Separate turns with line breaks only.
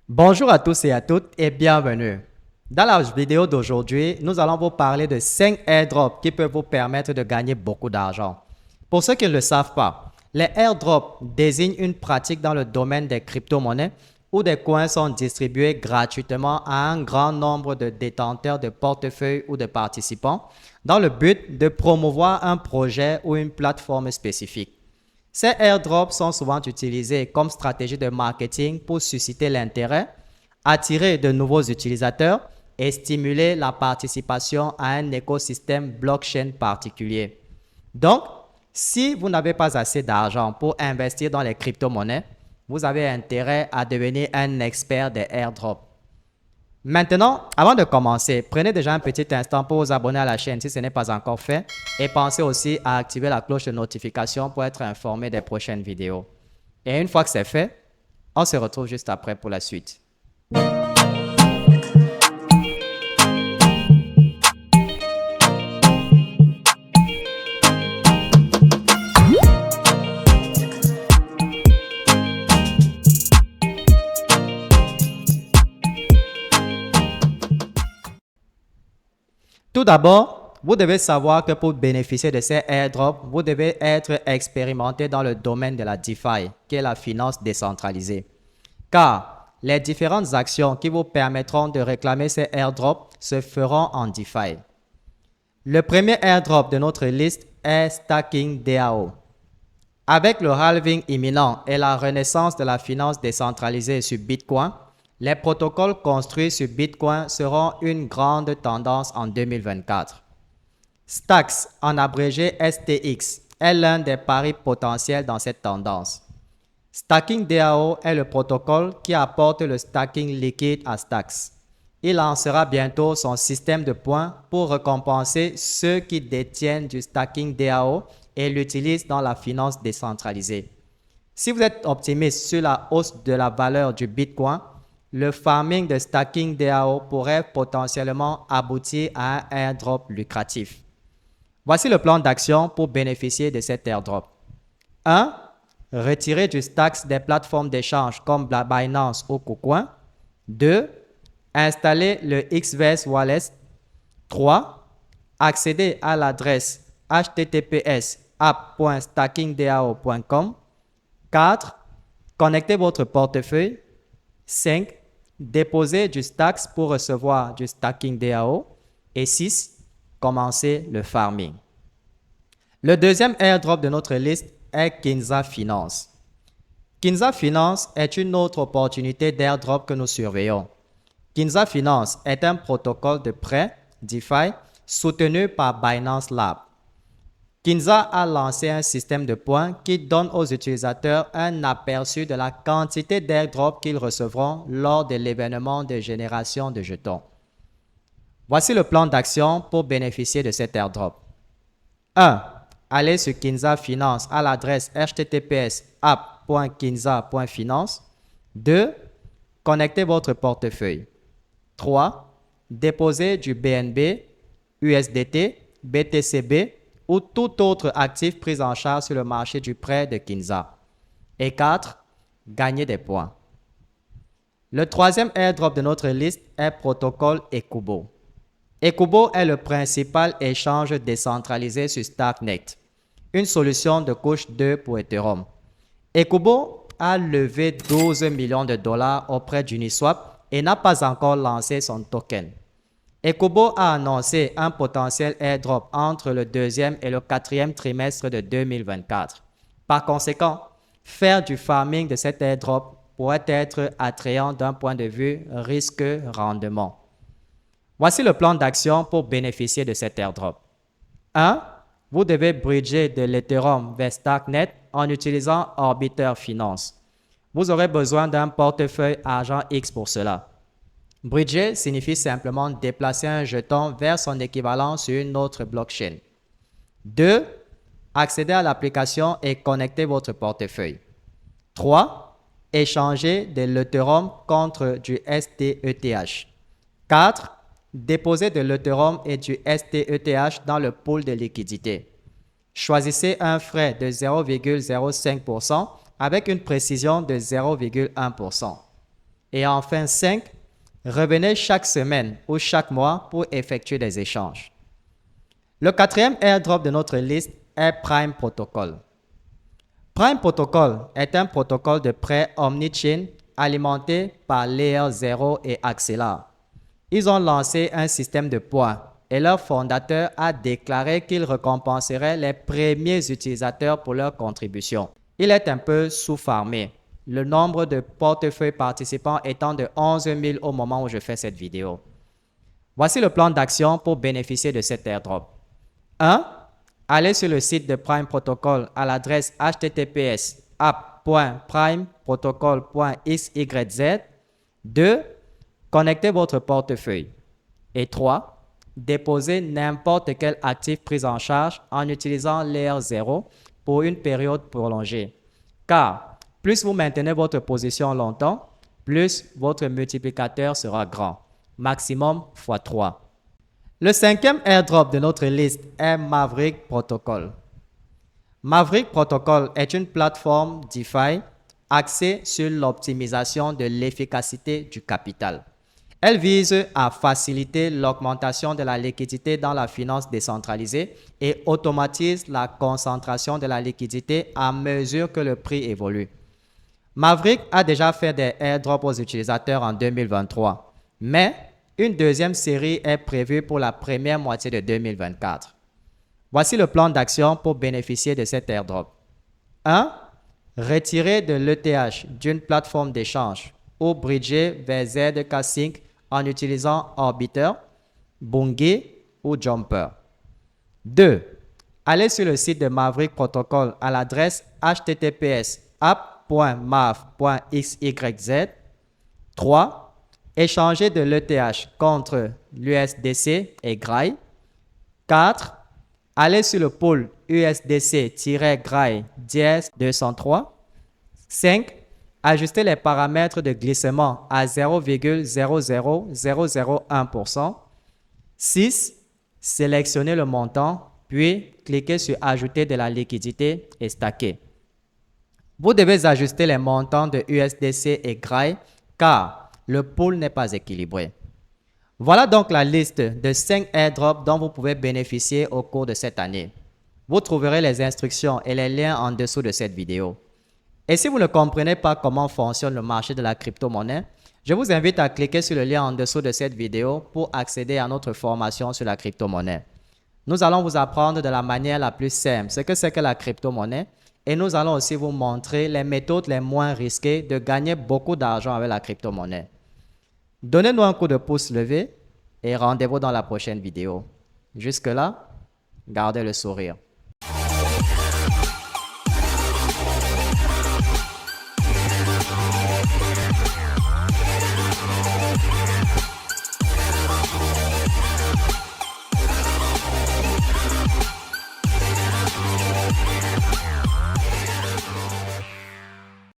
Bonjour à tous et à toutes et bienvenue. Dans la vidéo d'aujourd'hui, nous allons vous parler de 5 airdrops qui peuvent vous permettre de gagner beaucoup d'argent. Pour ceux qui ne le savent pas, les airdrops désignent une pratique dans le domaine des crypto-monnaies où des coins sont distribués gratuitement à un grand nombre de détenteurs de portefeuilles ou de participants dans le but de promouvoir un projet ou une plateforme spécifique. Ces airdrops sont souvent utilisés comme stratégie de marketing pour susciter l'intérêt, attirer de nouveaux utilisateurs et stimuler la participation à un écosystème blockchain particulier. Donc, si vous n'avez pas assez d'argent pour investir dans les crypto-monnaies, vous avez intérêt à devenir un expert des airdrops. Maintenant, avant de commencer, prenez déjà un petit instant pour vous abonner à la chaîne si ce n'est pas encore fait et pensez aussi à activer la cloche de notification pour être informé des prochaines vidéos. Et une fois que c'est fait, on se retrouve juste après pour la suite. Tout d'abord, vous devez savoir que pour bénéficier de ces airdrops, vous devez être expérimenté dans le domaine de la DeFi, qui est la finance décentralisée. Car les différentes actions qui vous permettront de réclamer ces airdrops se feront en DeFi. Le premier airdrop de notre liste est Stacking DAO. Avec le halving imminent et la renaissance de la finance décentralisée sur Bitcoin, les protocoles construits sur Bitcoin seront une grande tendance en 2024. Stacks, en abrégé STX, est l'un des paris potentiels dans cette tendance. Stacking DAO est le protocole qui apporte le stacking liquide à Stacks. Il lancera bientôt son système de points pour récompenser ceux qui détiennent du stacking DAO et l'utilisent dans la finance décentralisée. Si vous êtes optimiste sur la hausse de la valeur du Bitcoin, le farming de stacking DAO pourrait potentiellement aboutir à un airdrop lucratif. Voici le plan d'action pour bénéficier de cet airdrop. 1. Retirer du stacks des plateformes d'échange comme Binance ou KuCoin. 2. Installer le XVS Wallet. 3. Accéder à l'adresse https://app.stackingdao.com. 4. Connecter votre portefeuille. 5. Déposer du stacks pour recevoir du stacking DAO. Et 6. Commencer le farming. Le deuxième airdrop de notre liste est Kinza Finance. Kinza Finance est une autre opportunité d'airdrop que nous surveillons. Kinza Finance est un protocole de prêt DeFi soutenu par Binance Lab. Kinza a lancé un système de points qui donne aux utilisateurs un aperçu de la quantité d'airdrops qu'ils recevront lors de l'événement de génération de jetons. Voici le plan d'action pour bénéficier de cet airdrop. 1. Allez sur Kinza Finance à l'adresse https://app.kinza.finance. 2. Connectez votre portefeuille. 3. Déposez du BNB, USDT, BTCB ou tout autre actif pris en charge sur le marché du prêt de Kinza. Et 4. Gagnez des points. Le troisième airdrop de notre liste est protocole Ekubo. Ekubo est le principal échange décentralisé sur Starknet, une solution de couche 2 pour Ethereum. Ekubo a levé 12 millions de dollars auprès d'Uniswap et n'a pas encore lancé son token. Ekubo a annoncé un potentiel airdrop entre le deuxième et le quatrième trimestre de 2024. Par conséquent, faire du farming de cet airdrop pourrait être attrayant d'un point de vue risque-rendement. Voici le plan d'action pour bénéficier de cet airdrop. 1. Vous devez bridger de l'Ethereum vers Starknet en utilisant Orbiter Finance. Vous aurez besoin d'un portefeuille argent X pour cela. Bridger signifie simplement déplacer un jeton vers son équivalent sur une autre blockchain. 2. Accéder à l'application et connecter votre portefeuille. 3. Échanger de l'Ethereum contre du STETH. 4. Déposer de l'Ethereum et du STETH dans le pool de liquidité. Choisissez un frais de 0,05% avec une précision de 0,1%. Et enfin 5, revenez chaque semaine ou chaque mois pour effectuer des échanges. Le quatrième airdrop de notre liste est Prime Protocol. Prime Protocol est un protocole de prêt omni-chain alimenté par Layer 0 et Axelar. Ils ont lancé un système de points et leur fondateur a déclaré qu'il récompenserait les premiers utilisateurs pour leur contribution. Il est un peu sous-farmé, le nombre de portefeuilles participants étant de 11 000 au moment où je fais cette vidéo. Voici le plan d'action pour bénéficier de cet airdrop. 1. Allez sur le site de Prime Protocol à l'adresse https://app.primeprotocol.xyz. 2. Connectez votre portefeuille. Et 3. Déposez n'importe quel actif pris en charge en utilisant Layer 0 pour une période prolongée. Car plus vous maintenez votre position longtemps, plus votre multiplicateur sera grand, maximum x 3. Le cinquième airdrop de notre liste est Maverick Protocol. Maverick Protocol est une plateforme DeFi axée sur l'optimisation de l'efficacité du capital. Elle vise à faciliter l'augmentation de la liquidité dans la finance décentralisée et automatise la concentration de la liquidité à mesure que le prix évolue. Maverick a déjà fait des airdrops aux utilisateurs en 2023, mais une deuxième série est prévue pour la première moitié de 2024. Voici le plan d'action pour bénéficier de cet airdrop. 1. Retirer de l'ETH d'une plateforme d'échange ou bridger vers ZK Sync en utilisant Orbiter, Bungie ou Jumper. 2. Allez sur le site de Maverick Protocol à l'adresse https://app.mav.xyz. 3. Échanger de l'ETH contre l'USDC et GRAI. 4. Allez sur le pool USDC-GRAI DS203. 5. Ajuster les paramètres de glissement à 0,00001%. 6. Sélectionnez le montant, puis cliquez sur Ajouter de la liquidité et stacker. Vous devez ajuster les montants de USDC et GRAI car le pool n'est pas équilibré. Voilà donc la liste de 5 airdrops dont vous pouvez bénéficier au cours de cette année. Vous trouverez les instructions et les liens en dessous de cette vidéo. Et si vous ne comprenez pas comment fonctionne le marché de la crypto-monnaie, je vous invite à cliquer sur le lien en dessous de cette vidéo pour accéder à notre formation sur la crypto-monnaie. Nous allons vous apprendre de la manière la plus simple ce que c'est que la crypto-monnaie et nous allons aussi vous montrer les méthodes les moins risquées de gagner beaucoup d'argent avec la crypto-monnaie. Donnez-nous un coup de pouce levé et rendez-vous dans la prochaine vidéo. Jusque-là, gardez le sourire.